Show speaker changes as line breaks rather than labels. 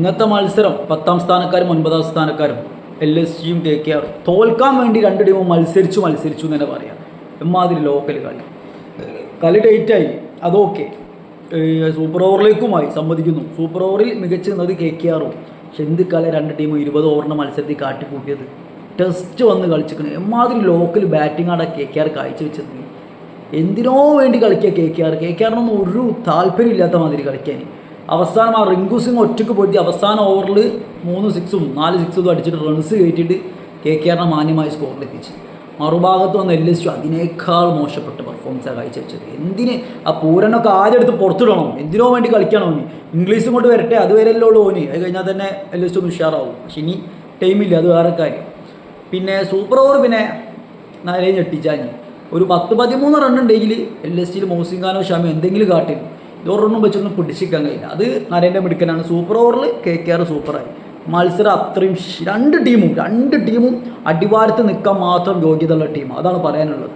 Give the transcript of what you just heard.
ഇന്നത്തെ മത്സരം 10ാം സ്ഥാനക്കാരും 9ാം സ്ഥാനക്കാരും LSGയും KKR തോൽക്കാൻ വേണ്ടി രണ്ട് ടീമും മത്സരിച്ചു എന്ന് തന്നെ പറയാം. എമ്മാതിരി ലോക്കൽ കളി ഡേറ്റായി അതൊക്കെ സൂപ്പർ ഓവറിലേക്കുമായി സമ്മതിക്കുന്നു. സൂപ്പർ ഓവറിൽ മികച്ചു നിന്നത് KKRഉം. പക്ഷെ എന്ത് കളി രണ്ട് ടീമും 20 ഓവറിൻ്റെ മത്സരത്തിൽ കാട്ടിക്കൂട്ടിയത്. ടെസ്റ്റ് വന്ന് കളിച്ചിരിക്കുന്നത് എമ്മാതിരി ലോക്കൽ ബാറ്റിംഗാണ് KKR കാഴ്ചവെച്ചത്. എന്തിനോ വേണ്ടി കളിക്കുക KKRനൊന്നും ഒരു താല്പര്യമില്ലാത്ത മാതിരി കളിക്കാൻ. അവസാനം ആ റിങ്കു സിംഗ് ഒറ്റയ്ക്ക് പോയിട്ട് അവസാന ഓവറിൽ 3 സിക്സും 4 സിക്സും അടിച്ചിട്ട് റൺസ് കയറ്റിയിട്ട് KKRനെ മാന്യമായ സ്കോറിലെത്തിച്ച്. മറുഭാഗത്ത് വന്ന LSG അതിനേക്കാൾ മോശപ്പെട്ട പെർഫോമൻസാണ് കാഴ്ചവെച്ചത്. എന്തിന് ആ പൂരനൊക്കെ ആദ്യം എടുത്ത് പുറത്തിടണം, എന്തിനോ വേണ്ടി കളിക്കണം ഓന്. ഇംഗ്ലീഷും കൊണ്ട് വരട്ടെ, അതുവരെയല്ലേ ഉള്ളൂ ഓന്. അത് കഴിഞ്ഞാൽ തന്നെ LSG ഒന്ന് ഉഷാറാവും. പക്ഷെ ഇനി ടൈമില്ല, അത് വേറെ കാര്യം. പിന്നെ സൂപ്പർ ഓവർ പിന്നെ നാലേ ഞെട്ടിച്ചാൽ ഒരു 10-13 റൺ ഉണ്ടെങ്കിൽ LSGയിൽ മോസിൻഖാനോ ഷാമി എന്തെങ്കിലും കാട്ടി ഇതൊരെണ്ണം വെച്ചൊന്നും പിടിച്ചിരിക്കാൻ കഴിയില്ല. അത് നരേൻ്റെ മിടുക്കനാണ്. സൂപ്പർ ഓവറിൽ KKR സൂപ്പറായി. മത്സരം അത്രയും രണ്ട് ടീമും അടിവാരത്ത് നിൽക്കാൻ മാത്രം യോഗ്യതയുള്ള ടീം. അതാണ് പറയാനുള്ളത്.